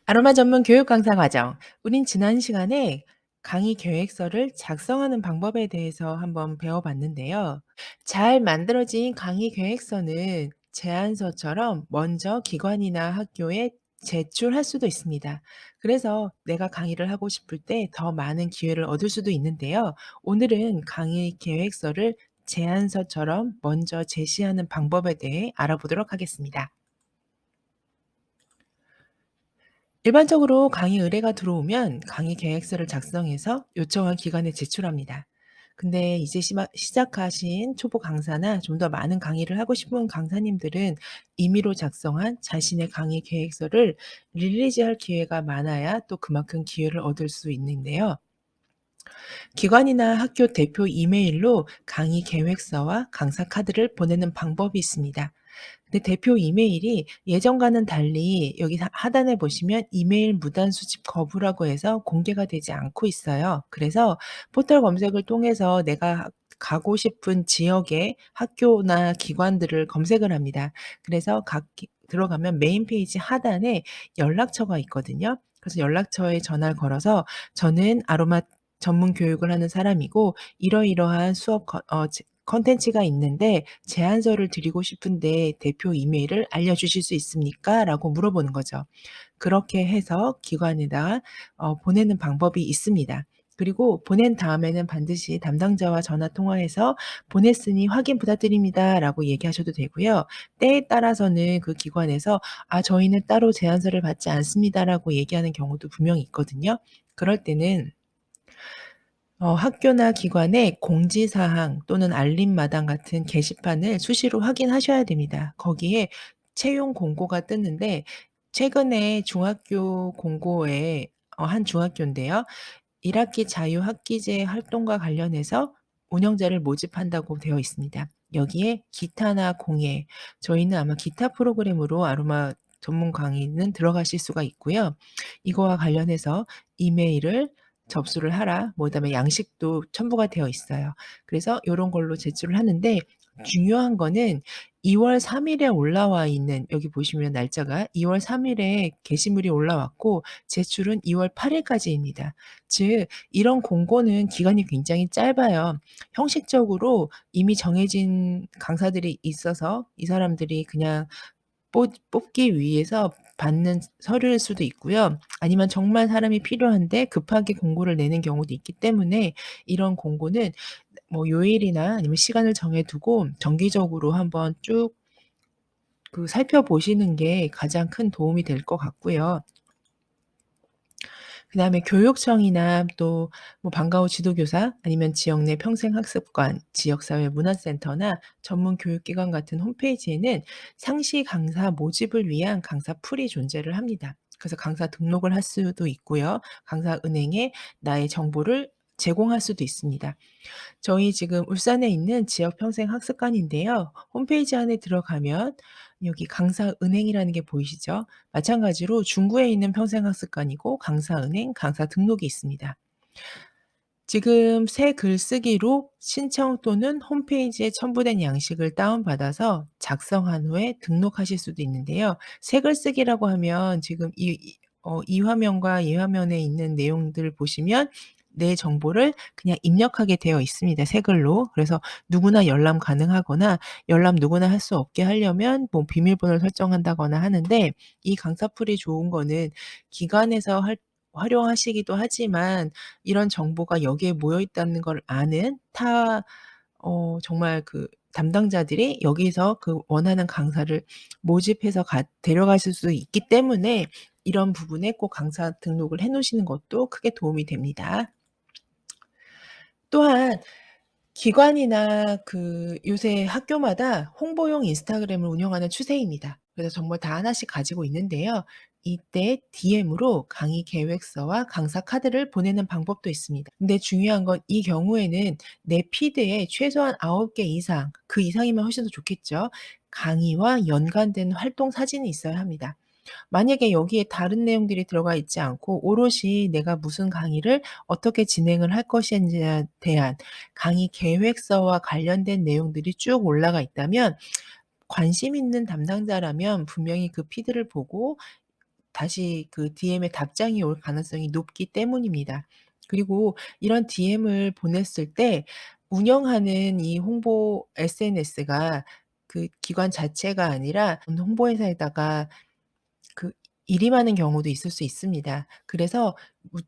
아로마 전문 교육 강사 과정. 우린 지난 시간에 강의 계획서를 작성하는 방법에 대해서 한번 배워봤는데요. 잘 만들어진 강의 계획서는 제안서처럼 먼저 기관이나 학교에 제출할 수도 있습니다. 그래서 내가 강의를 하고 싶을 때 더 많은 기회를 얻을 수도 있는데요. 오늘은 강의 계획서를 제안서처럼 먼저 제시하는 방법에 대해 알아보도록 하겠습니다. 일반적으로 강의 의뢰가 들어오면 강의 계획서를 작성해서 요청한 기관에 제출합니다. 근데 이제 시작하신 초보 강사나 좀 더 많은 강의를 하고 싶은 강사님들은 임의로 작성한 자신의 강의 계획서를 릴리즈할 기회가 많아야 또 그만큼 기회를 얻을 수 있는데요. 기관이나 학교 대표 이메일로 강의 계획서와 강사 카드를 보내는 방법이 있습니다. 근데 대표 이메일이 예전과는 달리 여기 하단에 보시면 이메일 무단 수집 거부라고 해서 공개가 되지 않고 있어요. 그래서 포털 검색을 통해서 내가 가고 싶은 지역의 학교나 기관들을 검색을 합니다. 그래서 들어가면 메인 페이지 하단에 연락처가 있거든요. 그래서 연락처에 전화를 걸어서 "저는 아로마 전문 교육을 하는 사람이고 이러이러한 수업 콘텐츠가 있는데 제안서를 드리고 싶은데 대표 이메일을 알려주실 수 있습니까?" 라고 물어보는 거죠. 그렇게 해서 기관에다가 보내는 방법이 있습니다. 그리고 보낸 다음에는 반드시 담당자와 전화 통화해서 "보냈으니 확인 부탁드립니다."라고 얘기하셔도 되고요. 때에 따라서는 그 기관에서 "아 저희는 따로 제안서를 받지 않습니다."라고 얘기하는 경우도 분명히 있거든요. 그럴 때는 학교나 기관의 공지사항 또는 알림마당 같은 게시판을 수시로 확인하셔야 됩니다. 거기에 채용 공고가 뜨는데 최근에 중학교 공고에 한 중학교인데요. 1 학기 자유학기제 활동과 관련해서 운영자를 모집한다고 되어 있습니다. 여기에 기타나 공예, 저희는 아마 기타 프로그램으로 아로마 전문 강의는 들어가실 수가 있고요. 이거와 관련해서 이메일을 접수를 하라, 뭐 그다음에 양식도 첨부가 되어 있어요. 그래서 요런 걸로 제출을 하는데 중요한 거는 2월 3 일에 올라와 있는, 여기 보시면 날짜가 2월 3 일에 게시물이 올라왔고 제출은 2월 8 일까지입니다. 즉 이런 공고는 기간이 굉장히 짧아요. 형식적으로 이미 정해진 강사들이 있어서 이 사람들이 그냥 뽑기 위해서 받는 서류일 수도 있고요. 아니면 정말 사람이 필요한데 급하게 공고를 내는 경우도 있기 때문에 이런 공고는 뭐 요일이나 아니면 시간을 정해 두고 정기적으로 한번 쭉 살펴보시는 게 가장 큰 도움이 될 것 같고요. 그다음에 교육청이나 또 뭐 방과 후 지도교사 아니면 지역 내 평생학습관, 지역사회 문화센터나 전문 교육기관 같은 홈페이지에는 상시 강사 모집을 위한 강사 풀이 존재를 합니다. 그래서 강사 등록을 할 수도 있고요. 강사 은행에 나의 정보를 제공할 수도 있습니다. 저희 지금 울산에 있는 지역 평생 학습관인데요. 홈페이지 안에 들어가면 여기 강사은행이라는 게 보이시죠? 마찬가지로 중구에 있는 평생학습관이고 강사은행, 강사 등록이 있습니다. 지금 새 글쓰기로 신청 또는 홈페이지에 첨부된 양식을 다운받아서 작성한 후에 등록하실 수도 있는데요. 새 글쓰기라고 하면 지금 이 화면과 이 화면에 있는 내용들을 보시면 내 정보를 그냥 입력하게 되어 있습니다, 새 글로. 그래서 누구나 열람 가능하거나 열람 누구나 할 수 없게 하려면 뭐 비밀번호를 설정한다거나 하는데, 이 강사풀이 좋은 거는 기관에서 활용하시기도 하지만 이런 정보가 여기에 모여 있다는 걸 아는 정말 담당자들이 여기서 원하는 강사를 모집해서 데려가실 수 있기 때문에 이런 부분에 꼭 강사 등록을 해 놓으시는 것도 크게 도움이 됩니다. 또한 기관이나 요새 학교마다 홍보용 인스타그램을 운영하는 추세입니다. 그래서 정말 다 하나씩 가지고 있는데요. 이때 DM으로 강의 계획서와 강사 카드를 보내는 방법도 있습니다. 근데 중요한 건 이 경우에는 내 피드에 최소한 9개 이상, 그 이상이면 훨씬 더 좋겠죠. 강의와 연관된 활동 사진이 있어야 합니다. 만약에 여기에 다른 내용들이 들어가 있지 않고 오롯이 내가 무슨 강의를 어떻게 진행을 할 것인지에 대한 강의 계획서와 관련된 내용들이 쭉 올라가 있다면 관심 있는 담당자라면 분명히 그 피드를 보고 다시 그 DM에 답장이 올 가능성이 높기 때문입니다. 그리고 이런 DM을 보냈을 때 운영하는 이 홍보 SNS가 그 기관 자체가 아니라 홍보회사에다가 그 일이 많은 경우도 있을 수 있습니다. 그래서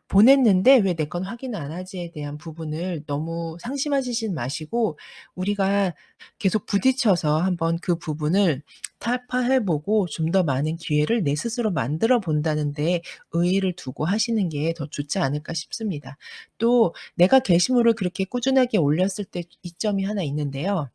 보냈는데 '왜 내 건 확인 안 하지?'에 대한 부분을 너무 상심하시진 마시고 우리가 계속 부딪혀서 한번 그 부분을 타파해 보고 좀 더 많은 기회를 내 스스로 만들어 본다는 데 의의를 두고 하시는 게 더 좋지 않을까 싶습니다. 또 내가 게시물을 그렇게 꾸준하게 올렸을 때 이점이 하나 있는데요.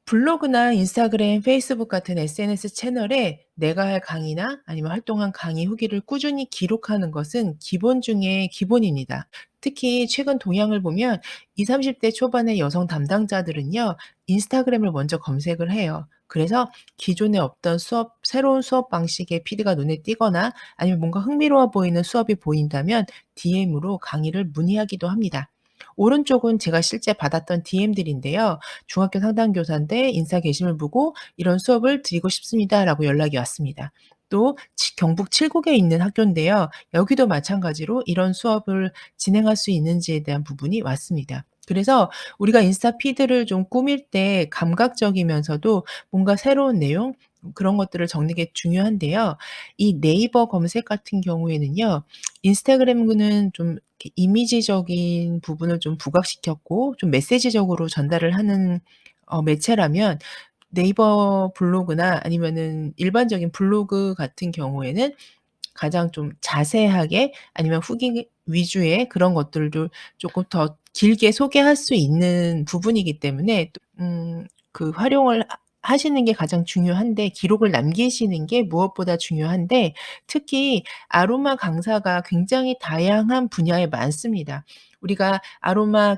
블로그나 인스타그램, 페이스북 같은 SNS 채널에 내가 할 강의나 아니면 활동한 강의 후기를 꾸준히 기록하는 것은 기본 중에 기본입니다. 특히 최근 동향을 보면 20-30대 초반의 여성 담당자들은요, 인스타그램을 먼저 검색을 해요. 그래서 기존에 없던 새로운 수업 방식의 PD가 눈에 띄거나 아니면 뭔가 흥미로워 보이는 수업이 보인다면 DM으로 강의를 문의하기도 합니다. 오른쪽은 제가 실제 받았던 DM들인데요. 중학교 상담교사인데 인스타 게시물 보고 "이런 수업을 드리고 싶습니다."라고 연락이 왔습니다. 또 경북 칠곡에 있는 학교인데요. 여기도 마찬가지로 이런 수업을 진행할 수 있는지에 대한 부분이 왔습니다. 그래서 우리가 인스타 피드를 좀 꾸밀 때 감각적이면서도 뭔가 새로운 내용 그런 것들을 적는 게 중요한데요. 이 네이버 검색 같은 경우에는요. 인스타그램은 좀 이렇게 이미지적인 부분을 좀 부각시켰고 좀 메시지적으로 전달을 하는 매체라면 네이버 블로그나 아니면은 일반적인 블로그 같은 경우에는 가장 좀 자세하게 아니면 후기 위주의 그런 것들도 쪼끔 더 길게 소개할 수 있는 부분이기 때문에 또 그 활용을 하시는 게 가장 중요한데 기록을 남기시는 게 무엇보다 중요한데 특히 아로마 강사가 굉장히 다양한 분야에 많습니다. 우리가 아로마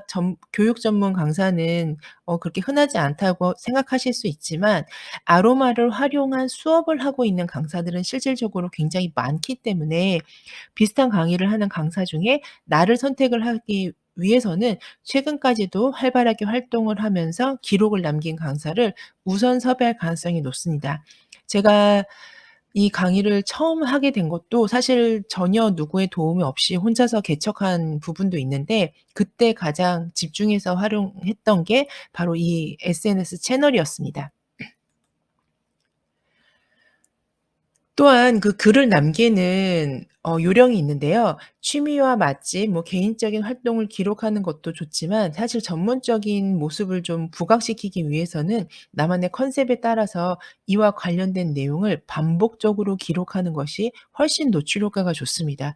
교육 전문 강사는 그렇게 흔하지 않다고 생각하실 수 있지만 아로마를 활용한 수업을 하고 있는 강사들은 실질적으로 굉장히 많기 때문에 비슷한 강의를 하는 강사 중에 나를 선택을 하기 위해서는 최근까지도 활발하게 활동을 하면서 기록을 남긴 강사를 우선 섭외할 가능성이 높습니다. 제가 이 강의를 처음 하게 된 것도 사실 전혀 누구의 도움이 없이 혼자서 개척한 부분도 있는데 그때 가장 집중해서 활용했던 게 바로 이 SNS 채널이었습니다. 또한 그 글을 남기는 요령이 있는데요. 취미와 맛집, 뭐 개인적인 활동을 기록하는 것도 좋지만 사실 전문적인 모습을 좀 부각시키기 위해서는 나만의 컨셉에 따라서 이와 관련된 내용을 반복적으로 기록하는 것이 훨씬 노출 효과가 좋습니다.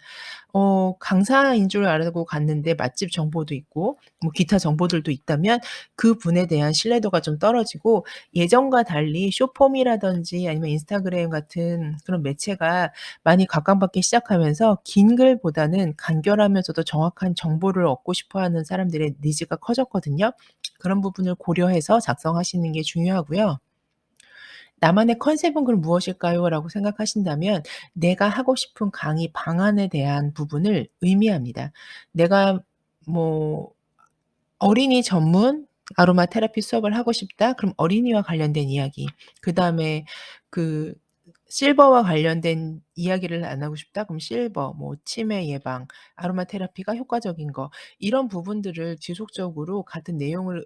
강사인 줄 알고 갔는데 맛집 정보도 있고 뭐 기타 정보들도 있다면 그분에 대한 신뢰도가 좀 떨어지고 예전과 달리 숏폼이라든지 아니면 인스타그램 같은 그런 매체가 많이 각광받기 시작하면서 긴 글보다는 간결하면서도 정확한 정보를 얻고 싶어 하는 사람들의 니즈가 커졌거든요. 그런 부분을 고려해서 작성하시는 게 중요하고요. '나만의 컨셉은 그럼 무엇일까요?'라고 생각하신다면 내가 하고 싶은 강의 방안에 대한 부분을 의미합니다. 내가 뭐 어린이 전문 아로마 테라피 수업을 하고 싶다. 그럼 어린이와 관련된 이야기. 그다음에 그 실버와 관련된 이야기를 안 하고 싶다. 그럼 실버, 뭐 치매 예방, 아로마 테라피가 효과적인 거 이런 부분들을 지속적으로 같은 내용을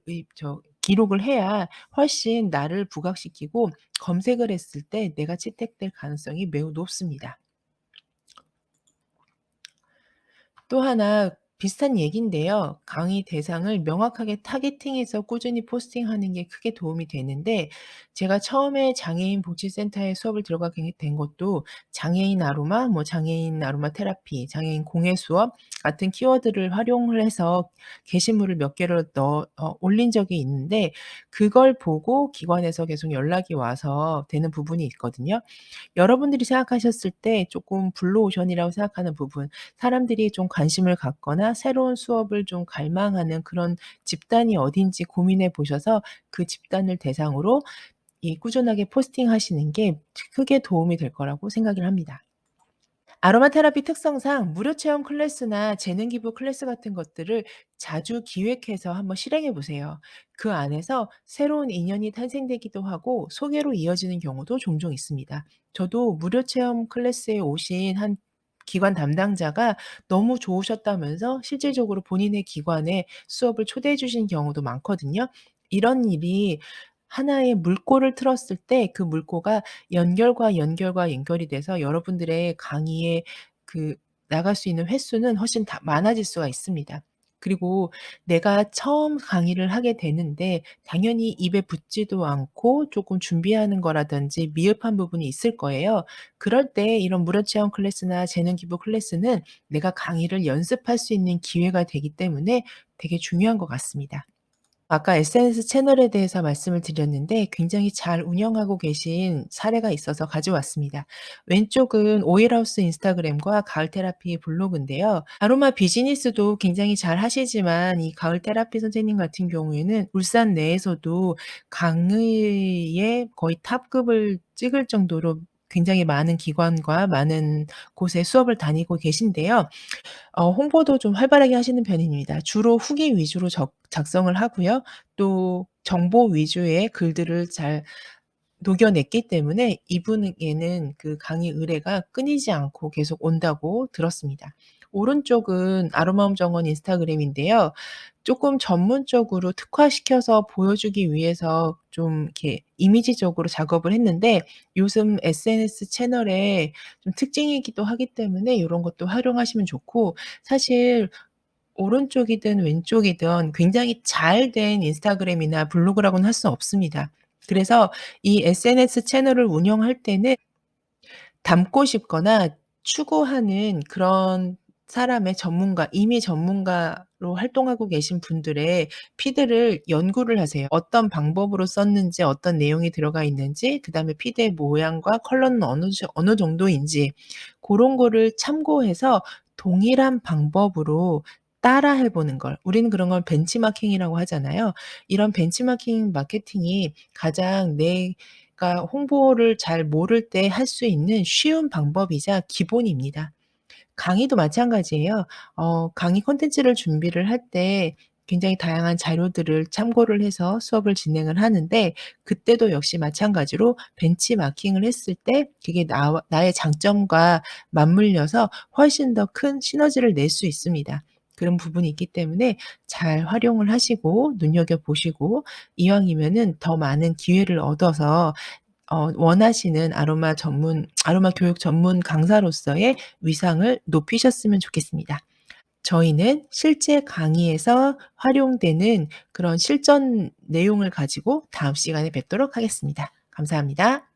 기록을 해야 훨씬 나를 부각시키고 검색을 했을 때 내가 채택될 가능성이 매우 높습니다. 또 하나 비슷한 얘기인데요. 강의 대상을 명확하게 타겟팅해서 꾸준히 포스팅하는 게 크게 도움이 되는데 제가 처음에 장애인 복지센터에 수업을 들어가게 된 것도 장애인 아로마, 뭐 장애인 아로마 테라피, 장애인 공예 수업 같은 키워드를 활용을 해서 게시물을 몇 개를 올린 적이 있는데 그걸 보고 기관에서 계속 연락이 와서 되는 부분이 있거든요. 여러분들이 생각하셨을 때 쪼끔 블루오션이라고 생각하는 부분 사람들이 좀 관심을 갖거나 새로운 수업을 좀 갈망하는 그런 집단이 어딘지 고민해 보셔서 그 집단을 대상으로 이 꾸준하게 포스팅하시는 게 크게 도움이 될 거라고 생각을 합니다. 아로마 테라피 특성상 무료 체험 클래스나 재능 기부 클래스 같은 것들을 자주 기획해서 한번 실행해 보세요. 그 안에서 새로운 인연이 탄생되기도 하고 소개로 이어지는 경우도 종종 있습니다. 저도 무료 체험 클래스에 오신 한 기관 담당자가 너무 좋으셨다면서 실질적으로 본인의 기관에 수업을 초대해 주신 경우도 많거든요. 이런 일이 하나의 물꼬를 틀었을 때 그 물꼬가 연결과 연결과 연결이 돼서 여러분들의 강의에 그 나갈 수 있는 횟수는 훨씬 다 많아질 수가 있습니다. 그리고 내가 처음 강의를 하게 되는데 당연히 입에 붙지도 않고 쪼끔 준비하는 거라든지 미흡한 부분이 있을 거예요. 그럴 때 이런 무료 체험 클래스나 재능 기부 클래스는 내가 강의를 연습할 수 있는 기회가 되기 때문에 되게 중요한 것 같습니다. 아까 SNS 채널에 대해서 말씀을 드렸는데 굉장히 잘 운영하고 계신 사례가 있어서 가져왔습니다. 왼쪽은 오일하우스 인스타그램과 가을 테라피 블로그인데요. 아로마 비즈니스도 굉장히 잘 하시지만 이 가을 테라피 선생님 같은 경우에는 울산 내에서도 강의의 거의 탑급을 찍을 정도로 굉장히 많은 기관과 많은 곳에 수업을 다니고 계신데요. 홍보도 좀 활발하게 하시는 편입니다. 주로 후기 위주로 작성을 하고요. 또 정보 위주의 글들을 잘 녹여냈기 때문에 이분에게는 그 강의 의뢰가 끊이지 않고 계속 온다고 들었습니다. 오른쪽은 아로마음 정원 인스타그램인데요. 쪼끔 전문적으로 특화시켜서 보여주기 위해서 좀 이렇게 이미지적으로 작업을 했는데 요즘 SNS 채널의 좀 특징이기도 하기 때문에 요런 것도 활용하시면 좋고 사실 오른쪽이든 왼쪽이든 굉장히 잘 된 인스타그램이나 블로그라고는 할 수 없습니다. 그래서 이 SNS 채널을 운영할 때는 닮고 싶거나 추구하는 그런 사람의 전문가 이미 전문가로 활동하고 계신 분들의 피드를 연구를 하세요. 어떤 방법으로 썼는지 어떤 내용이 들어가 있는지 그다음에 피드의 모양과 컬러는 어느 정도인지 고런 거를 참고해서 동일한 방법으로 따라해 보는 걸 우리는 그런 걸 벤치마킹이라고 하잖아요. 이런 벤치마킹 마케팅이 가장 내가 홍보를 잘 모를 때 할 수 있는 쉬운 방법이자 기본입니다. 강의도 마찬가지예요. 강의 콘텐츠를 준비를 할 때 굉장히 다양한 자료들을 참고를 해서 수업을 진행을 하는데 그때도 역시 마찬가지로 벤치마킹을 했을 때 그게 나의 장점과 맞물려서 훨씬 더 큰 시너지를 낼 수 있습니다. 그런 부분이 있기 때문에 잘 활용을 하시고 눈여겨 보시고 이왕이면은 더 많은 기회를 얻어서 원하시는 아로마 교육 전문 강사로서의 위상을 높이셨으면 좋겠습니다. 저희는 실제 강의에서 활용되는 그런 실전 내용을 가지고 다음 시간에 뵙도록 하겠습니다. 감사합니다.